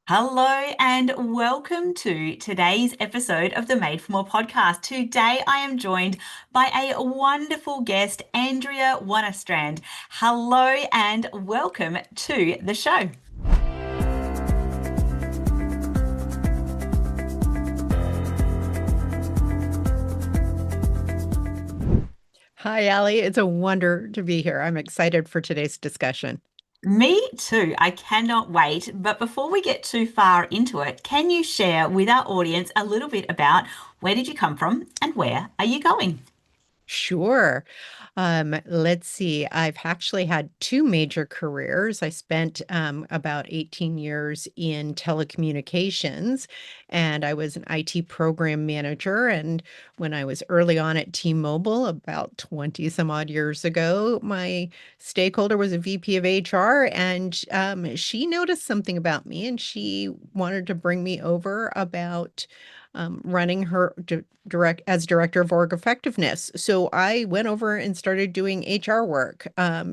Hello and welcome to today's episode of the Made for More podcast. Today I am joined by a wonderful guest, Andrea Wanerstrand. Hello and welcome to the show. Hi, Ally. It's a wonder to be here. I'm excited for today's discussion. Me too. I cannot wait. But before we get too far into it, can you share with our audience a little bit about where did you come from and where are you going? Sure. Let's see. I've actually had two major careers. I spent about 18 years in telecommunications, and I was an IT program manager. And when I was early on at T-Mobile, about 20 some odd years ago, my stakeholder was a VP of HR, and she noticed something about me, and she wanted to bring me over about running her direct as director of org effectiveness. So I went over and started doing HR work.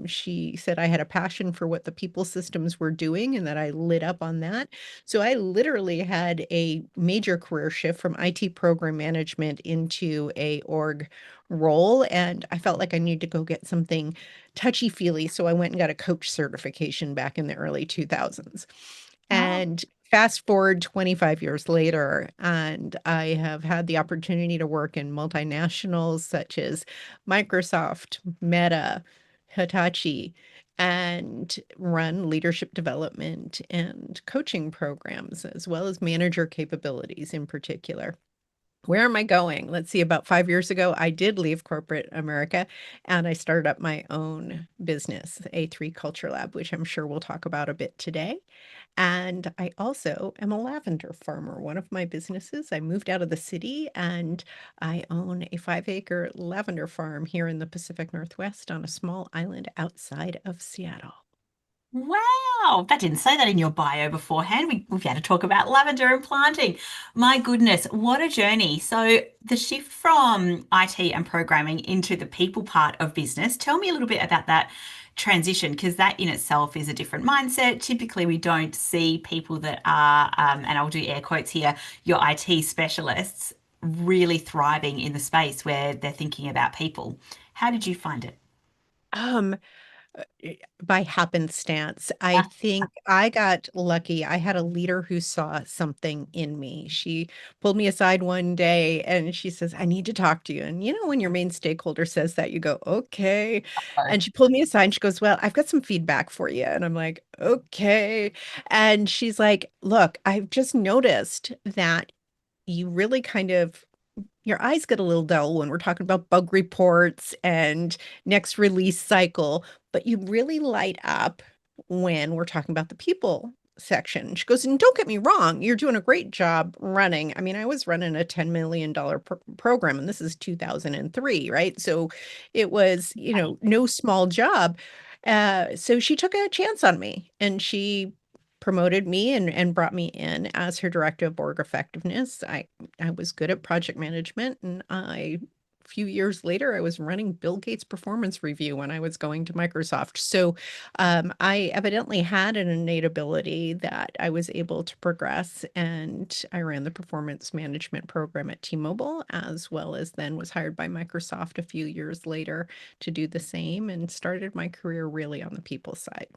She said I had a passion for what the people systems were doing and that I lit up on that. So I literally had a major career shift from IT program management into a org role. And I felt like I needed to go get something touchy feely. So I went and got a coach certification back in the early 2000s. Oh, And fast forward 25 years later, and I have had the opportunity to work in multinationals such as Microsoft, Meta, Hitachi, and run leadership development and coaching programs, as well as manager capabilities in particular. Where am I going? Let's see, about 5 years ago, I did leave corporate America and I started up my own business, A3 Culture Lab, which I'm sure we'll talk about a bit today. And I also am a lavender farmer. One of my businesses, I moved out of the city and I own a 5-acre lavender farm here in the Pacific Northwest on a small island outside of Seattle. wow. That didn't say that in your bio beforehand. We've had to talk about lavender and planting. My goodness, what a journey. So, the shift from IT and programming into the people part of business, tell me a little bit about that transition, because that in itself is a different mindset. Typically, we don't see people that are, and I'll do air quotes here, your IT specialists really thriving in the space where they're thinking about people. How did you find it? Um, by happenstance. I think I got lucky. I had a leader who saw something in me. She pulled me aside one day and she says, I need to talk to you. And when your main stakeholder says that, you go, okay. And she pulled me aside and she goes, well, I've got some feedback for you. And I'm like, okay. And she's like, look, I've just noticed that you really kind of your eyes get a little dull when we're talking about bug reports and next release cycle, but you really light up when we're talking about the people section. She goes, and don't get me wrong, you're doing a great job running. I mean, I was running a $10 million program, and this is 2003, right? So it was, no small job. So she took a chance on me and she promoted me and brought me in as her director of org effectiveness. I was good at project management, and a few years later I was running Bill Gates' performance review when I was going to Microsoft. So I evidently had an innate ability that I was able to progress, and I ran the performance management program at T-Mobile, as well as then was hired by Microsoft a few years later to do the same and started my career really on the people side.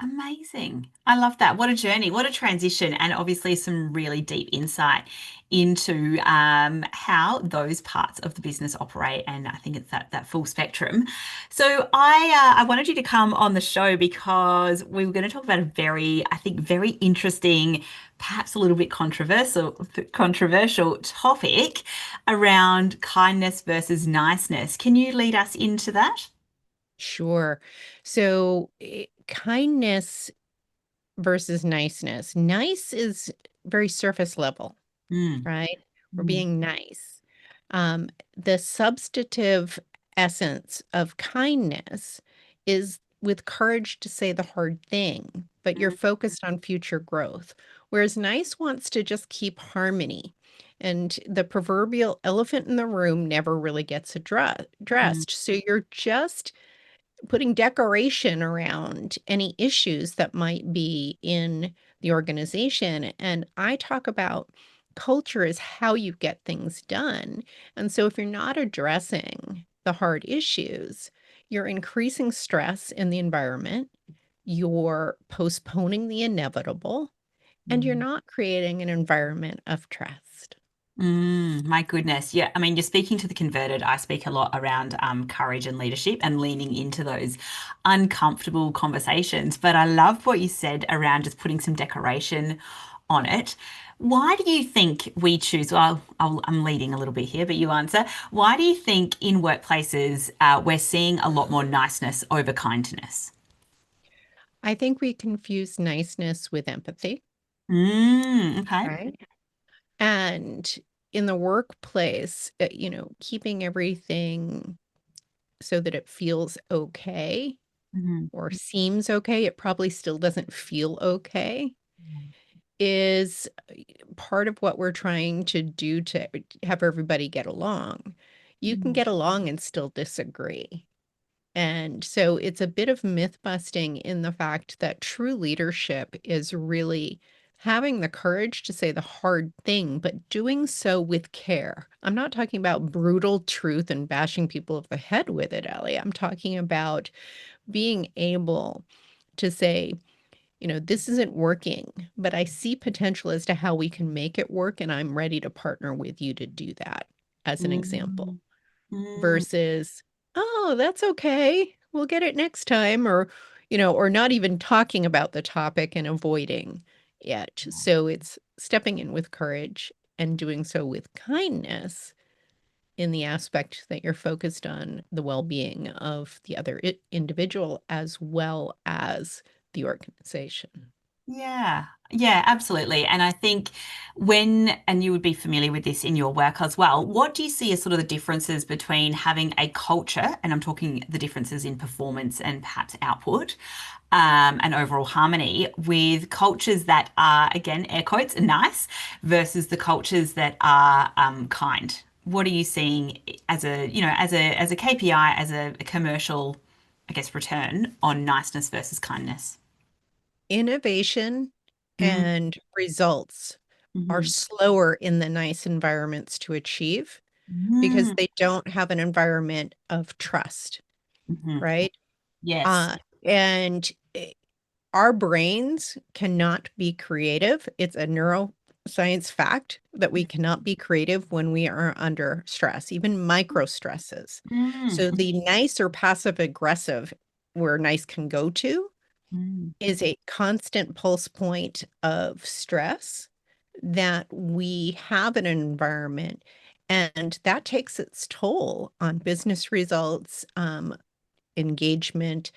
Amazing. I love that. What a journey. What a transition. And obviously, some really deep insight into how those parts of the business operate. And I think it's that full spectrum. So I wanted you to come on the show because we were going to talk about a very, I think, very interesting, perhaps a little bit controversial topic around kindness versus niceness. Can you lead us into that? Sure. So, kindness versus niceness. Nice is very surface level, Mm, right? We're mm, being nice. The substantive essence of kindness is with courage to say the hard thing, but you're mm, focused on future growth. Whereas nice wants to just keep harmony. And the proverbial elephant in the room never really gets mm. addressed. So you're just putting decoration around any issues that might be in the organization. And I talk about culture is how you get things done. And so if you're not addressing the hard issues, you're increasing stress in the environment, you're postponing the inevitable, and you're not creating an environment of trust. My goodness. Yeah. I mean, you're speaking to the converted. I speak a lot around courage and leadership and leaning into those uncomfortable conversations. But I love what you said around just putting some decoration on it. Why do you think we choose? Well, I'm leading a little bit here, but you answer. Why do you think in workplaces we're seeing a lot more niceness over kindness? I think we confuse niceness with empathy, Okay. right? And in the workplace, keeping everything so that it feels okay Mhm. or seems okay, it probably still doesn't feel okay, is part of what we're trying to do to have everybody get along. You can Mhm. get along and still disagree. And so it's a bit of myth busting in the fact that true leadership is really having the courage to say the hard thing, but doing so with care. I'm not talking about brutal truth and bashing people over the head with it, Ellie. I'm talking about being able to say, this isn't working, but I see potential as to how we can make it work, and I'm ready to partner with you to do that, as an example. Mm, mm, Versus, "Oh, that's okay. We'll get it next time," or not even talking about the topic and avoiding it. So it's stepping in with courage and doing so with kindness in the aspect that you're focused on the well-being of the other individual as well as the organization. yeah, yeah, absolutely. And I think and you would be familiar with this in your work as well, what do you see as sort of the differences between having a culture, and I'm talking the differences in performance and perhaps output, and overall harmony, with cultures that are, again, air quotes, nice versus the cultures that are kind? What are you seeing as as a KPI, as a commercial, I guess, return on niceness versus kindness? Innovation Mm, and results are mhm, slower in the nice environments to achieve because mm, they don't have an environment of trust, mhm. right? Yes. And our brains cannot be creative. It's a neuroscience fact that we cannot be creative when we are under stress, even micro stresses. Mm, So the nice or passive aggressive, where nice can go to, mm, is a constant pulse point of stress that we have in an environment, and that takes its toll on business results, engagement,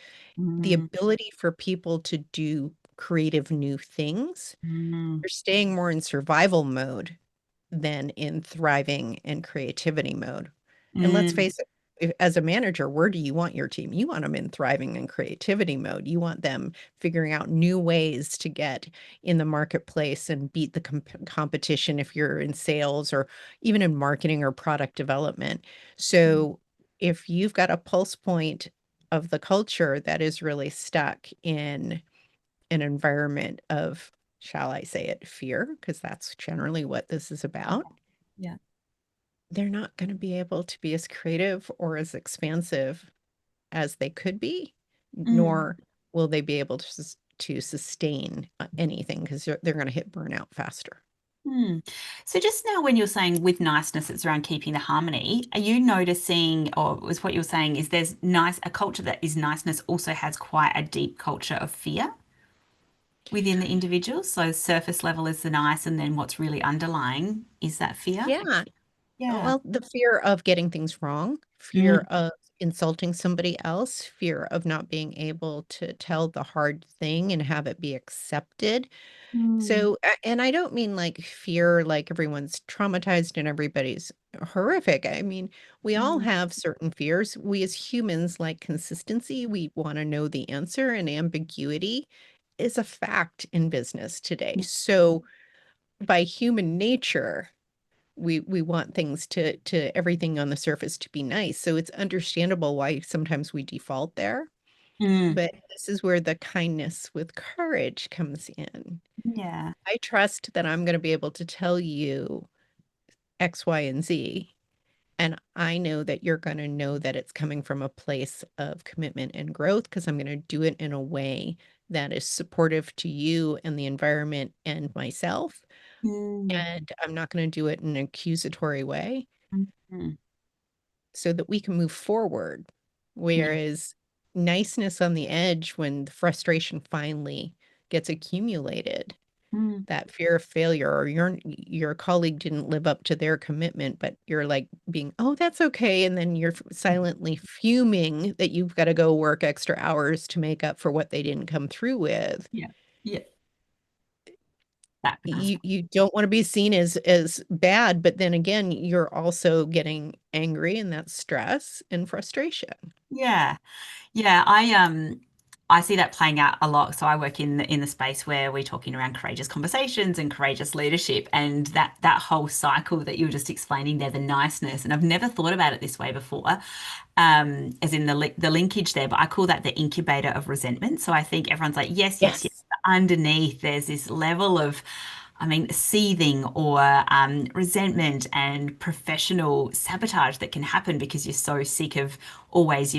the mm, ability for people to do creative new things. mm, You're staying more in survival mode than in thriving and creativity mode. And let's mm, face it, as a manager, where do you want your team? You want them in thriving and creativity mode. You want them figuring out new ways to get in the marketplace and beat the competition if you're in sales or even in marketing or product development. mm, So if you've got a pulse point of the culture that is really stuck in an environment of, shall I say it, fear, because that's generally what this is about, yeah. they're not going to be able to be as creative or as expansive as they could be, Mm, nor will they be able to to sustain anything because they're going to hit burnout faster. mm. So just now when you're saying with niceness, it's around keeping the harmony, are you noticing, or was what you're saying, is there's a culture that is niceness also has quite a deep culture of fear within the individual? So surface level is the nice, and then what's really underlying is that fear? Yeah. Yeah. Well, the fear of getting things wrong, fear Mm, of insulting somebody else, fear of not being able to tell the hard thing and have it be accepted. mm, So, and I don't mean like fear, like everyone's traumatized and everybody's horrific. I mean, we all mm, have certain fears. We as humans like consistency. We want to know the answer, and ambiguity is a fact in business today. So, by human nature, we want things to everything on the surface to be nice. So it's understandable why sometimes we default there. Mm. But this is where the kindness with courage comes in. Yeah. I trust that I'm going to be able to tell you X, Y, and Z. And I know that you're going to know that it's coming from a place of commitment and growth because I'm going to do it in a way that is supportive to you and the environment and myself. Mm. And I'm not going to do it in an accusatory way Mm. so that we can move forward. Yeah. Whereas niceness on the edge, when the frustration finally gets accumulated, Mm. that fear of failure, or your colleague didn't live up to their commitment, but you're like being, oh, that's okay. And then you're silently fuming that you've got to go work extra hours to make up for what they didn't come through with. Yeah. Yeah. That becomes. You don't want to be seen as bad, but then again, you're also getting angry, and that's stress and frustration. Yeah. Yeah, I see that playing out a lot. So I work in the space where we're talking around courageous conversations and courageous leadership, and that whole cycle that you were just explaining there, the niceness. And I've never thought about it this way before, as in the linkage there. But I call that the incubator of resentment. So I think everyone's like, yes, yes, yes. Yes. Underneath, there's this level of, I mean, seething or resentment and professional sabotage that can happen because you're so sick of always,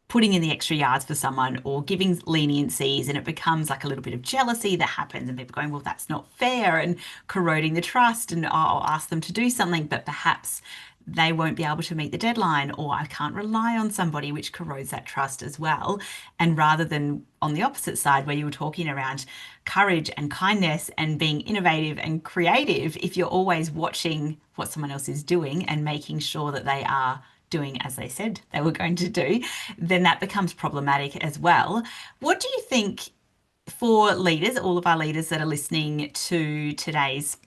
putting in the extra yards for someone or giving leniencies, and it becomes like a little bit of jealousy that happens, and people going, well, that's not fair, and corroding the trust, and I'll ask them to do something, but perhaps they won't be able to meet the deadline, or I can't rely on somebody, which corrodes that trust as well. And rather than on the opposite side, where you were talking around courage and kindness and being innovative and creative, if you're always watching what someone else is doing and making sure that they are doing as they said they were going to do, then that becomes problematic as well. What do you think for leaders, all of our leaders that are listening to today's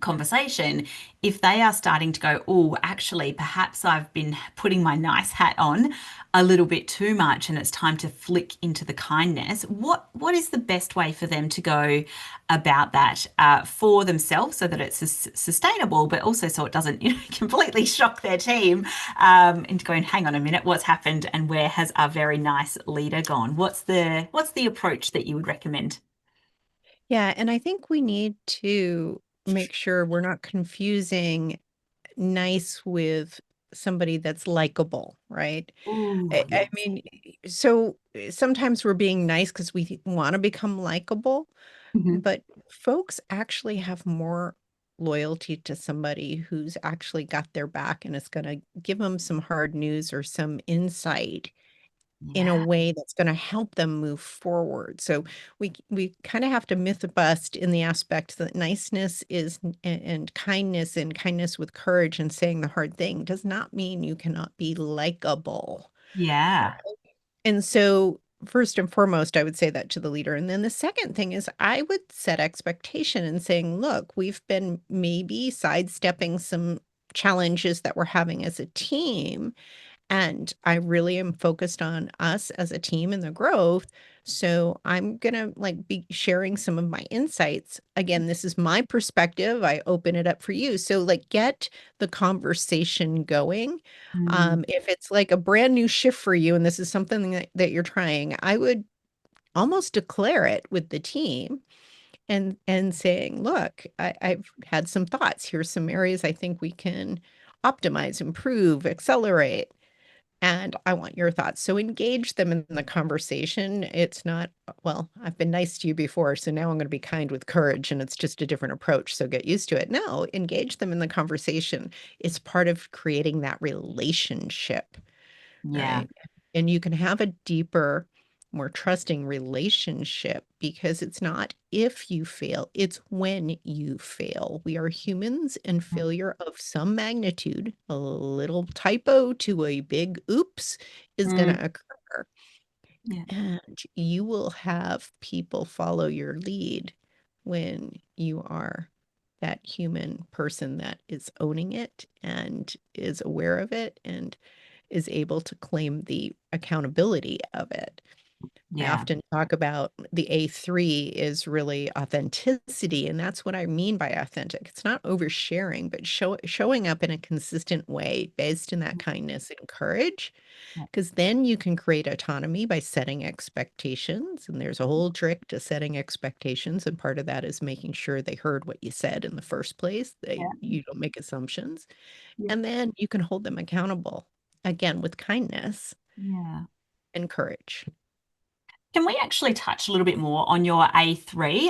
conversation, if they are starting to go, oh, actually, perhaps I've been putting my nice hat on a little bit too much and it's time to flick into the kindness, what is the best way for them to go about that for themselves so that it's sustainable, but also so it doesn't, completely shock their team into going, hang on a minute, what's happened and where has our very nice leader gone? What's the approach that you would recommend? Yeah, and I think we need to make sure we're not confusing nice with somebody that's likable, right? Oh, I yes. mean, so sometimes we're being nice because we want to become likable, Mhm. but folks actually have more loyalty to somebody who's actually got their back and is going to give them some hard news or some insight in a Yeah. way that's gonna help them move forward. So we kinda have to myth bust in the aspect that niceness is and kindness with courage and saying the hard thing does not mean you cannot be likable. Yeah. And so, first and foremost, I would say that to the leader. And then the second thing is I would set expectation and saying, look, we've been maybe sidestepping some challenges that we're having as a team, and I really am focused on us as a team and the growth. So I'm gonna like be sharing some of my insights. Again, this is my perspective. I open it up for you. So like get the conversation going. Mm. If it's like a brand new shift for you and this is something that you're trying, I would almost declare it with the team and saying, look, I've had some thoughts. Here's some areas I think we can optimize, improve, accelerate, and I want your thoughts. So engage them in the conversation. It's not, well, I've been nice to you before, so now I'm going to be kind with courage, and it's just a different approach. So get used to it. No, engage them in the conversation. It's part of creating that relationship, Yeah. right? And you can have a deeper, more trusting relationship because it's not if you fail, it's when you fail. We are humans, and failure of some magnitude, a little typo to a big oops, is going Mm. to occur. Yeah. And you will have people follow your lead when you are that human person that is owning it and is aware of it and is able to claim the accountability of it. I Yeah. often talk about the A3 is really authenticity, and that's what I mean by authentic. It's not oversharing, but showing up in a consistent way based in that kindness and courage, Yeah. because then you can create autonomy by setting expectations. And there's a whole trick to setting expectations. And part of that is making sure they heard what you said in the first place. You don't make assumptions. Yeah. And then you can hold them accountable again with kindness Yeah. and courage. Can we actually touch a little bit more on your A3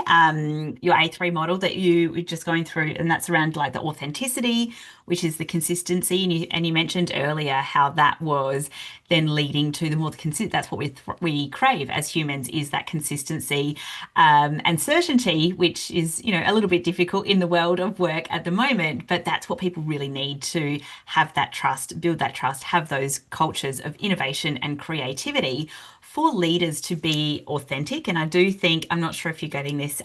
model that you were just going through, and that's around like the authenticity, which is the consistency, and you mentioned earlier how that was then leading to the more consistent. That's what we crave as humans is that consistency, and certainty, which is a little bit difficult in the world of work at the moment, but that's what people really need to have that trust, build that trust, have those cultures of innovation and creativity for leaders to be authentic. And I do think, I'm not sure if you're getting this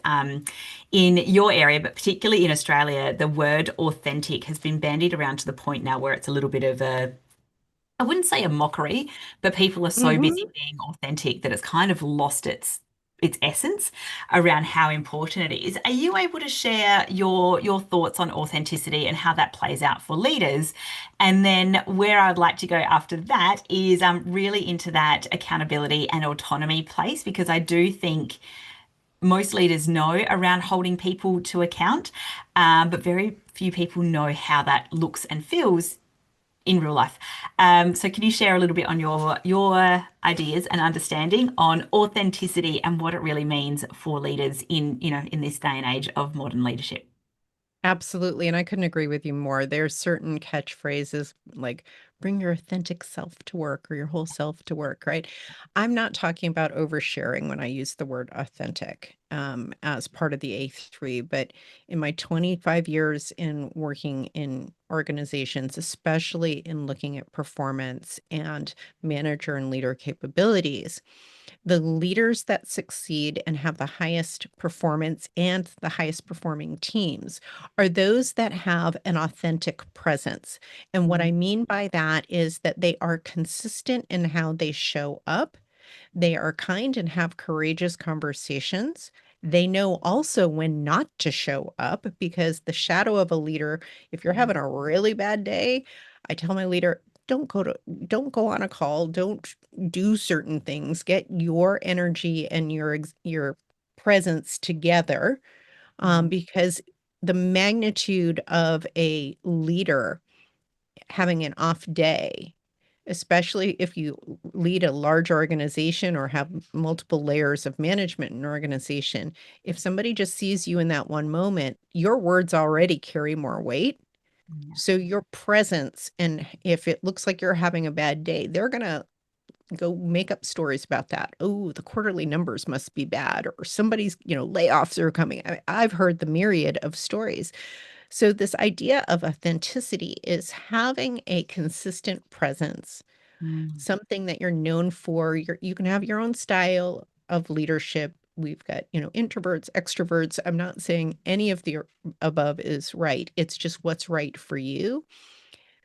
in your area, but particularly in Australia, the word authentic has been bandied around to the point now where it's a little bit of a, I wouldn't say a mockery, but people are so busy Mhm. being authentic that it's kind of lost its essence around how important it is. Are you able to share your thoughts on authenticity and how that plays out for leaders? And then where I'd like to go after that is really into that accountability and autonomy place, because I do think most leaders know around holding people to account, but very few people know how that looks and feels in real life. So can you share a little bit on your ideas and understanding on authenticity and what it really means for leaders in this day and age of modern leadership? Absolutely, and I couldn't agree with you more. There's certain catchphrases like bring your authentic self to work or your whole self to work, right? I'm not talking about oversharing when I use the word authentic as part of the A3, but in my 25 years in working in organizations, especially in looking at performance and manager and leader capabilities, the leaders that succeed and have the highest performance and the highest performing teams are those that have an authentic presence. And what I Mm, mean by that is that they are consistent in how they show up, they are kind and have courageous conversations. They know also when not to show up because the shadow of a leader, if you're yeah. having a really bad day, I tell my leader, don't go on a call, don't do certain things. Get your energy and your presence together Mm, because the magnitude of a leader having an off day, especially if you lead a large organization or have multiple layers of management in an organization, if somebody just sees you in that one moment, your words already carry more weight. yeah. So your presence, and if it looks like you're having a bad day, they're going to go make up stories about that. Oh, the quarterly numbers must be bad, or somebody's, layoffs are coming. I've heard the myriad of stories. So, this idea of authenticity is having a consistent presence, Mm, something that you're known for. You can have your own style of leadership. We've got, introverts, extroverts. I'm not saying any of the above is right. It's just what's right for you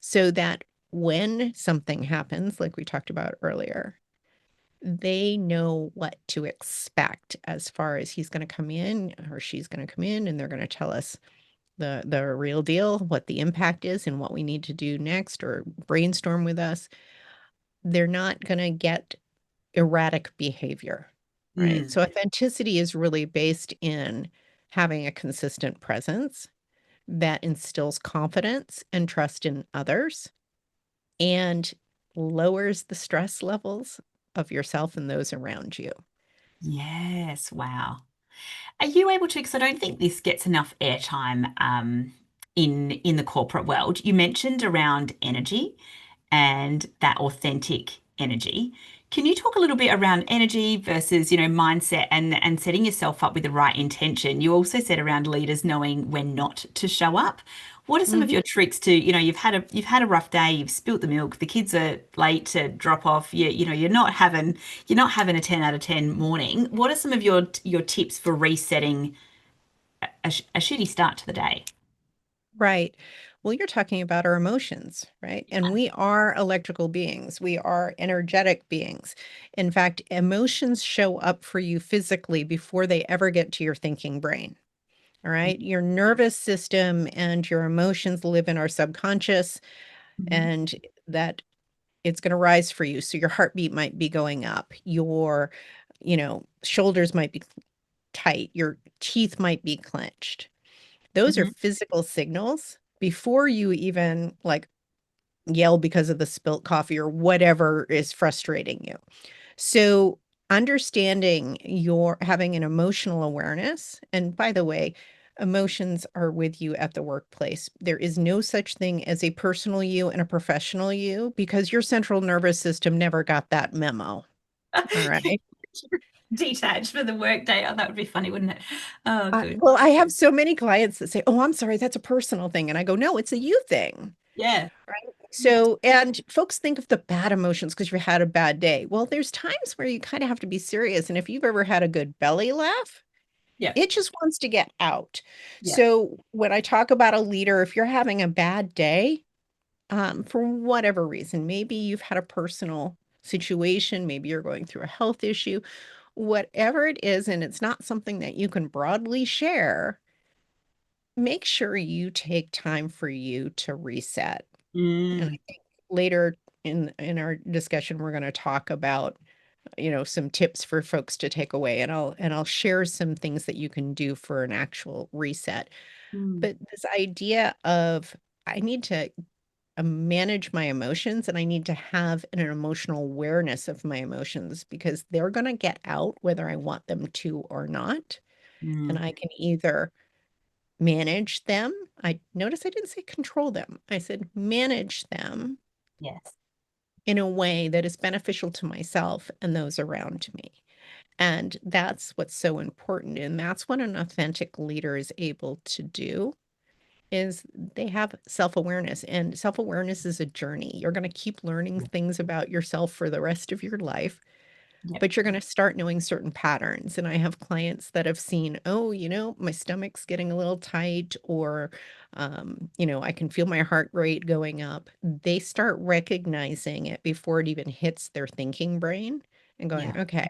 so that when something happens, like we talked about earlier, they know what to expect as far as he's going to come in or she's going to come in and they're going to tell us the real deal, what the impact is and what we need to do next or brainstorm with us. They're not going to get erratic behavior, right? mm, So authenticity is really based in having a consistent presence that instills confidence and trust in others and lowers the stress levels of yourself and those around you. yes, wow. Are you able to, because I don't think this gets enough airtime in the corporate world. You mentioned around energy and that authentic energy. Can you talk a little bit around energy versus, mindset and setting yourself up with the right intention? You also said around leaders knowing when not to show up. What are some of Mhm. your tricks to, you've had a rough day, you've spilt the milk, the kids are late to drop off, you're not having a 10 out of 10 morning. What are some of your tips for resetting a shitty start to the day? Right. Well, you're talking about our emotions, right? And we are electrical beings. We are energetic beings. In fact, emotions show up for you physically before they ever get to your thinking brain. All right. Your nervous system and your emotions live in our subconscious, Mm-hmm. and that it's going to rise for you. So your heartbeat might be going up, your, shoulders might be tight, your teeth might be clenched. Those are Mm-hmm. physical signals before you even like yell because of the spilt coffee or whatever is frustrating you. So, understanding your having an emotional awareness, and by the way, emotions are with you at the workplace. There is no such thing as a personal you and a professional you because your central nervous system never got that memo. All right. Detached for the workday. Oh, that would be funny, wouldn't it? Oh, good. Well, I have so many clients that say, "Oh, I'm sorry, that's a personal thing." And I go, "No, it's a you thing." Yeah. Right. Yeah. So, and folks think of the bad emotions because you had a bad day. Well, there's times where you kind of have to be serious. And if you've ever had a good belly laugh, Yeah. it just wants to get out. Yeah. So, when I talk about a leader, if you're having a bad day, for whatever reason, maybe you've had a personal situation, maybe you're going through a health issue, whatever it is, and it's not something that you can broadly share, make sure you take time for you to reset. And I Mm, think later in our discussion, we're going to talk about, some tips for folks to take away, and I'll share some things that you can do for an actual reset. mm, But this idea of I need to manage my emotions and I need to have an emotional awareness of my emotions because they're going to get out whether I want them to or not. And mm. I can either manage them. I notice I didn't say control them. I said manage them Yes. in a way that is beneficial to myself and those around me. And that's what's so important. And that's what an authentic leader is able to do is they have self-awareness, and self-awareness is a journey. You're going to keep learning things about yourself for the rest of your life, Yep. but you're going to start knowing certain patterns. And I have clients that have seen, oh, my stomach's getting a little tight, or, I can feel my heart rate going up. They start recognizing it before it even hits their thinking brain and going, Yeah. okay.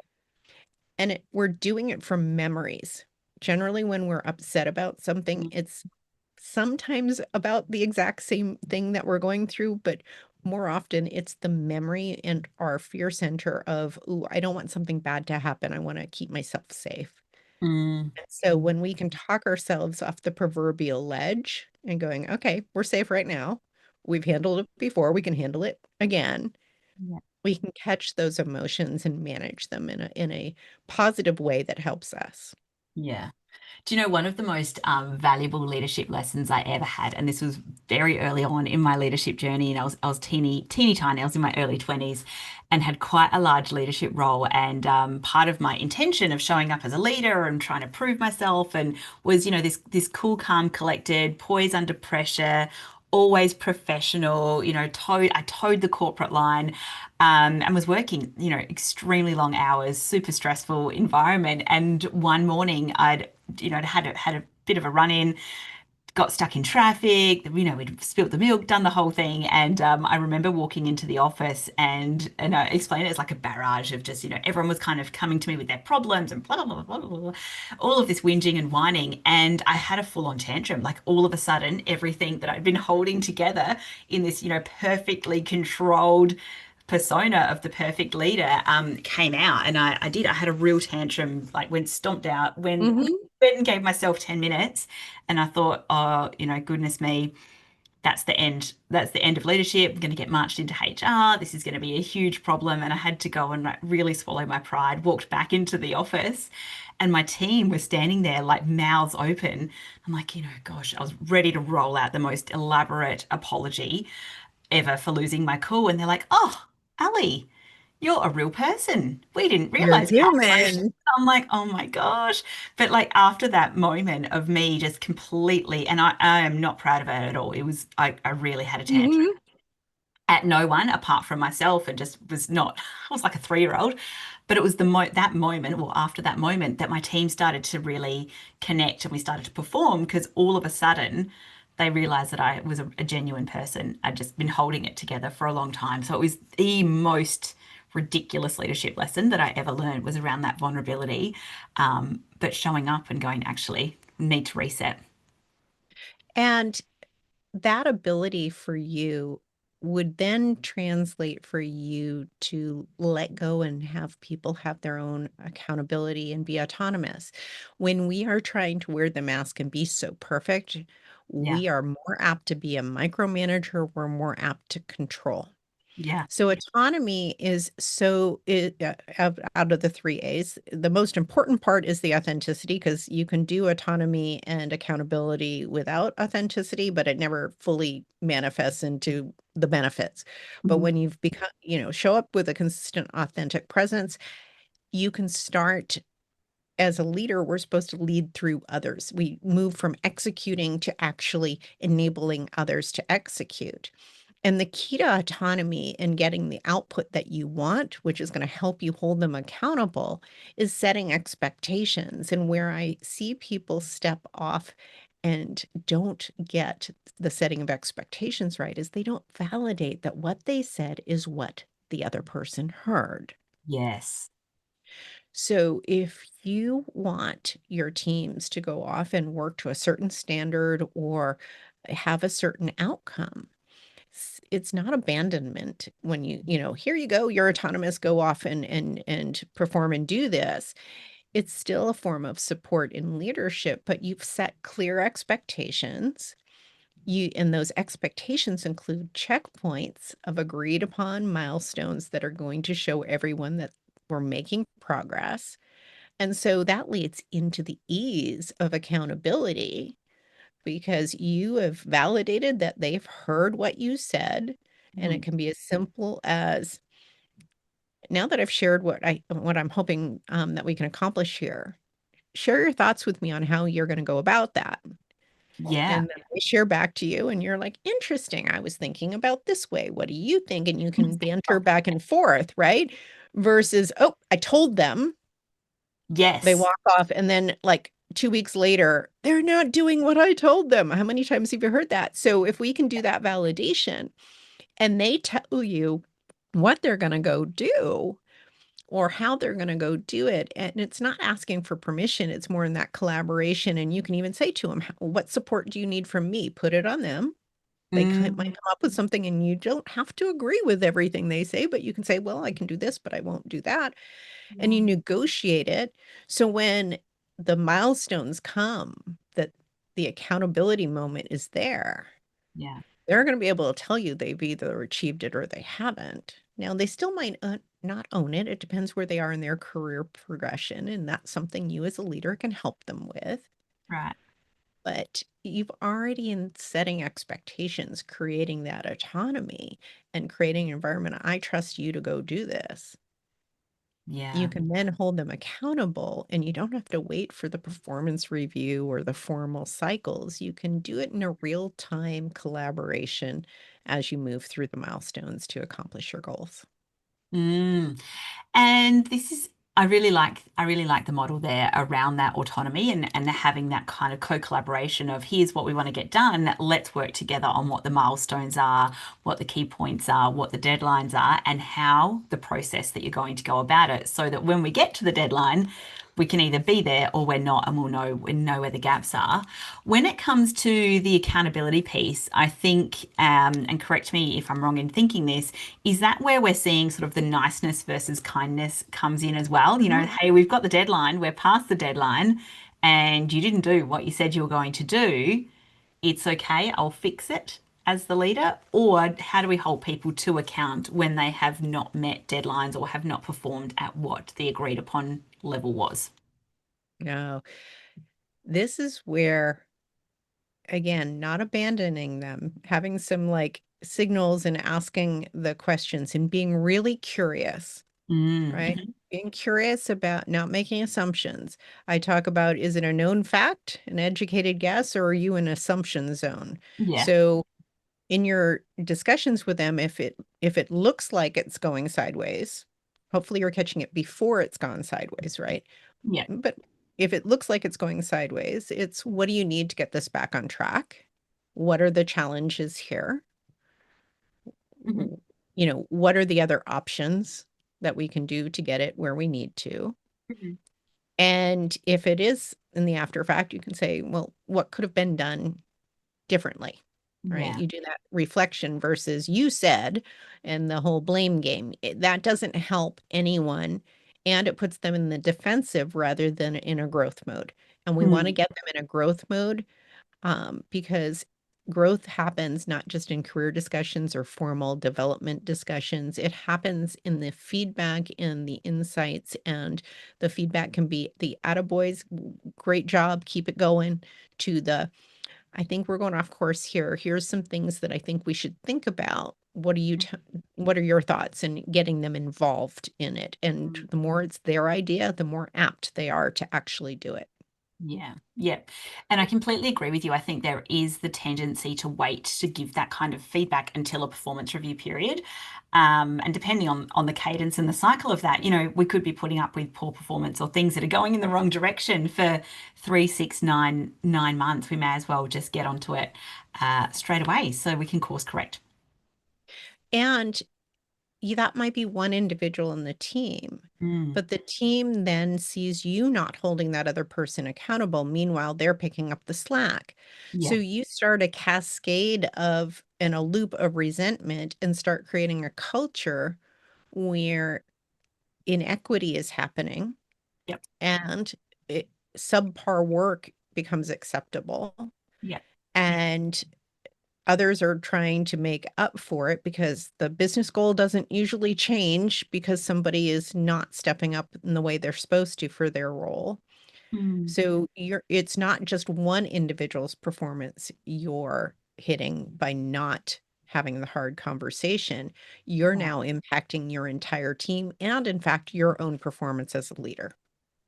And we're doing it from memories. Generally, when we're upset about something, Mm, it's sometimes about the exact same thing that we're going through, but more often it's the memory and our fear center of, "Ooh, I don't want something bad to happen. I wanna keep myself safe." mm, So mm. when we can talk ourselves off the proverbial ledge and going, "Okay, we're safe right now. We've handled it before, we can handle it again." Yeah. We can catch those emotions and manage them in a positive way that helps us. Yeah. Do you know one of the most valuable leadership lessons I ever had, and this was very early on in my leadership journey, and I was teeny tiny. I was in my early 20s, and had quite a large leadership role. And part of my intention of showing up as a leader and trying to prove myself, and was this cool, calm, collected, poise under pressure. Always professional, I towed the corporate line, and was working, extremely long hours, super stressful environment. And one morning I'd had a bit of a run in, got stuck in traffic. We'd spilt the milk, done the whole thing. And I remember walking into the office and I explained it as like a barrage of just, everyone was kind of coming to me with their problems and blah, blah, blah, blah, blah, blah, all of this whinging and whining. And I had a full on tantrum. Like all of a sudden, everything that I'd been holding together in this, perfectly controlled persona of the perfect leader came out, and I had a real tantrum, like went stomped out, when Mhm. went and gave myself 10 minutes. And I thought, oh, goodness me, that's the end of leadership. I'm going to get marched into HR. This is going to be a huge problem. And I had to go and like really swallow my pride, walked back into the office, and my team was standing there like mouths open. I'm like, gosh, I was ready to roll out the most elaborate apology ever for losing my cool. And they're like, oh, Ali, you're a real person. We didn't You're realize you had emotions. human. I'm like, oh my gosh. But like after that moment of me just completely, and I am not proud of it at all. I really had a tantrum Mhm. at no one apart from myself, and just was not, I was like a 3-year-old. But it was that moment, or after that moment, that my team started to really connect and we started to perform, because all of a sudden they realized that I was a genuine person. I'd just been holding it together for a long time. So it was the most ridiculous leadership lesson that I ever learned was around that vulnerability, but showing up and going, actually, need to reset. And that ability for you would then translate for you to let go and have people have their own accountability and be autonomous. When we are trying to wear the mask and be so perfect, Yeah, we are more apt to be a micromanager, we're more apt to control. yeah, So autonomy is out of the 3 A's, the most important part is the authenticity because you can do autonomy and accountability without authenticity, but it never fully manifests into the benefits. But mhm, when you've become, show up with a consistent, authentic presence, you can start as a leader, we're supposed to lead through others. We move from executing to actually enabling others to execute. And the key to autonomy and getting the output that you want, which is going to help you hold them accountable, is setting expectations. And where I see people step off and don't get the setting of expectations right is they don't validate that what they said is what the other person heard. yes, So if you want your teams to go off and work to a certain standard or have a certain outcome, it's not abandonment when here you go, you're autonomous, go off and perform and do this. It's still a form of support in leadership, but you've set clear expectations. And those expectations include checkpoints of agreed upon milestones that are going to show everyone that we're making progress. And so that leads into the ease of accountability because you have validated that they've heard what you said. And it mhm, can be as simple as now that I've shared what I'm hoping that we can accomplish here, share your thoughts with me on how you're going to go about that. yeah. And then they share back to you, and you're like, interesting. I was thinking about this way. What do you think? And you can banter back and forth, right? Versus, oh, I told them. They Yes. walk off, and then, like, 2 weeks later, "They're not doing what I told them." How many times have you heard that? So, if we can do that validation, and they tell you what they're gonna go do or how they're gonna go do it, and it's not asking for permission, it's more in that collaboration, and you can even say to them, "What support do you need from me?" Put it on them. They might Mm, come up with something, and you don't have to agree with everything they say, but you can say, "Well, I can do this, but I won't do that." And you negotiate it. So when the milestones come, that the accountability moment is there, yeah. they're going to be able to tell you they've either achieved it or they haven't. Now, they still might not own it. It depends where they are in their career progression. And that's something you as a leader can help them with. Right. But you've already in setting expectations, creating that autonomy and creating an environment. I trust you to go do this. You Yeah. can then hold them accountable, and you don't have to wait for the performance review or the formal cycles. You can do it in a real-time collaboration as you move through the milestones to accomplish your goals. Mm. And this is I really like the model there around that autonomy and having that kind of co-collaboration of here's what we want to get done. Let's work together on what the milestones are, what the key points are, what the deadlines are, and how the process that you're going to go about it so that when we get to the deadline, we can either be there or we're not, and we know where the gaps are. When it comes to the accountability piece, I think, and correct me if I'm wrong in thinking this, is that where we're seeing sort of the niceness versus kindness comes in as well? You know, Mhm. hey, we've got the deadline, we're past the deadline, and you didn't do what you said you were going to do. It's okay, I'll fix it as the leader. Or how do we hold people to account when they have not met deadlines or have not performed at what the agreed upon level was? No, this is where, again, not abandoning them, having some like signals and asking the questions and being really curious. Mm, Right? mhm. Being curious about not making assumptions. I talk about, is it a known fact, an educated guess, or are you in assumption zone? Yeah, So in your discussions with them, if it looks like it's going sideways, hopefully you're catching it before it's gone sideways, right? yeah, But if it looks like it's going sideways, it's what do you need to get this back on track? what are the challenges here? Hmm. What are the other options that we can do to get it where we need to? Hmm. And if it is in the after fact, you can say, well, what could have been done differently? Right? Yeah. You do that reflection versus you said, and the whole blame game. That doesn't help anyone. And it puts them in the defensive rather than in a growth mode. And we want to Mm. get them in a growth mode because growth happens not just in career discussions or formal development discussions. It happens in the feedback and the insights, and the feedback can be the attaboys, great job, keep it going, to the I think we're going off course here. Here's some things that I think we should think about. What are your thoughts in getting them involved in it? And Mm. the more it's their idea, the more apt they are to actually do it. Yeah, yeah. And I completely agree with you. I think there is the tendency to wait to give that kind of feedback until a performance review period. And depending on the cadence and the cycle of that, we could be putting up with poor performance or things that are going in the wrong direction for 3, 6, 9 months. We may as well just get onto it straight away so we can course correct. And that might be one individual in the team, Mm, but the team then sees you not holding that other person accountable. Meanwhile, they're picking up the slack. So yeah. you start a cascade of and a loop of resentment and start creating a culture where inequity is happening Yep. and it, subpar work becomes acceptable. Yep. And others are trying to make up for it because the business goal doesn't usually change because somebody is not stepping up in the way they're supposed to for their role. Mm, So it's not just one individual's performance you're hitting by not having the hard conversation. You're yeah. now impacting your entire team and, in fact, your own performance as a leader.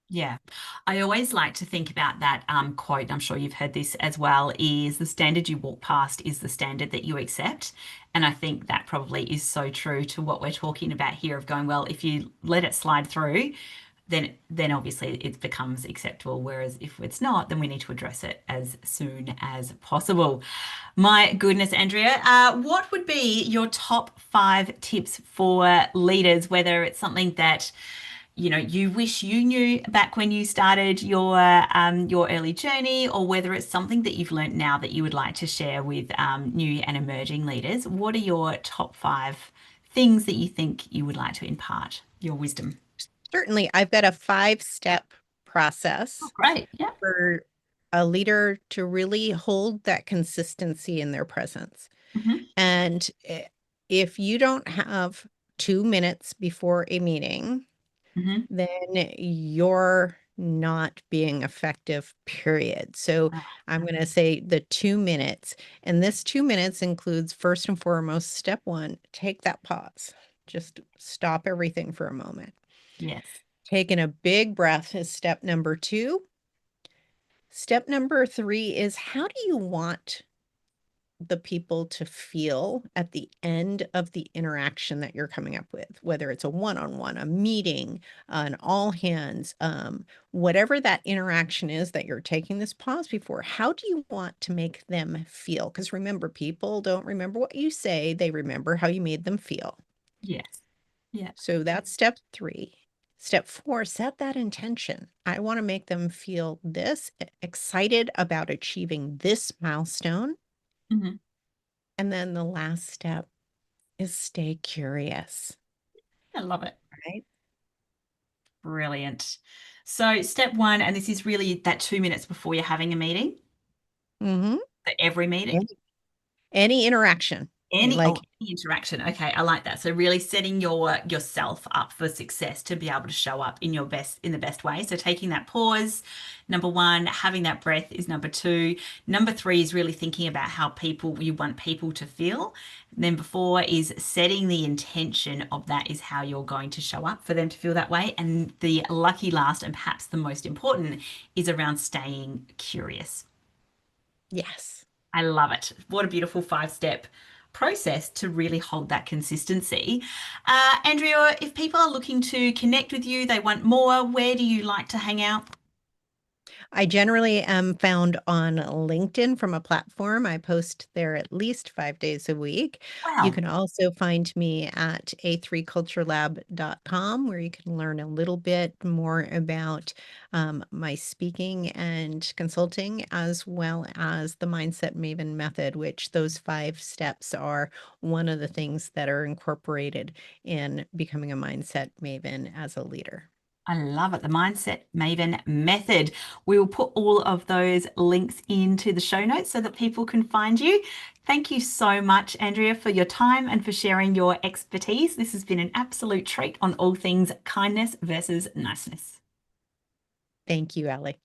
Yeah, I always like to think about that quote, and I'm sure you've heard this as well, is the standard you walk past is the standard that you accept. And I think that probably is so true to what we're talking about here of going, well, if you let it slide through, then obviously it becomes acceptable. Whereas if it's not, then we need to address it as soon as possible. My goodness, Andrea, what would be your top 5 tips for leaders, whether it's something that you wish you knew back when you started your early journey, or whether it's something that you've learned now that you would like to share with new and emerging leaders. What are your top 5 things that you think you would like to impart, your wisdom? Certainly, I've got a 5-step Oh, process great. Yeah. for a leader to really hold that consistency in their presence. Hmm. And if you don't have 2 minutes before a meeting, Hmm. then you're not being effective, period. So I'm going to say the 2 minutes. And this 2 minutes includes, first and foremost, step one, take that pause. Just stop everything for a moment. Yes. Taking a big breath is step number two. Step number three is, how do you want the people to feel at the end of the interaction that you're coming up with, whether it's a one-on-one, a meeting, an all hands, whatever that interaction is that you're taking this pause before, how do you want to make them feel? Because remember, people don't remember what you say, they remember how you made them feel. Yes. Yeah. So that's step three. Step four, set that intention. I want to make them feel this excited about achieving this milestone. Hmm. And then the last step is stay curious, I love it. right? Brilliant. So, step one, and this is really that 2 minutes before you're having a meeting, Mm-hmm. for every meeting. Any interaction, like, Any interaction. Okay, I like that. So really setting yourself up for success to be able to show up in the best way. So taking that pause, number one, having that breath is number two. Number three is really thinking about how people you want people to feel. Number four is setting the intention of that is how you're going to show up for them to feel that way. And the lucky last and perhaps the most important is around staying curious. yes. I love it. What a beautiful 5 step process to really hold that consistency. Andrea, if people are looking to connect with you, they want more, where do you like to hang out? I generally am found on LinkedIn from a platform. I post there at least 5 days a week. You Wow. can also find me at a3culturelab.com, where you can learn a little bit more about my speaking and consulting, as well as the Mindset Maven method, which those 5 steps are one of the things that are incorporated in becoming a mindset maven as a leader. I love it. The Mindset Maven method. We will put all of those links into the show notes so that people can find you. Thank you so much, Andrea, for your time and for sharing your expertise. This has been an absolute treat on all things kindness versus niceness. Thank you, Ally.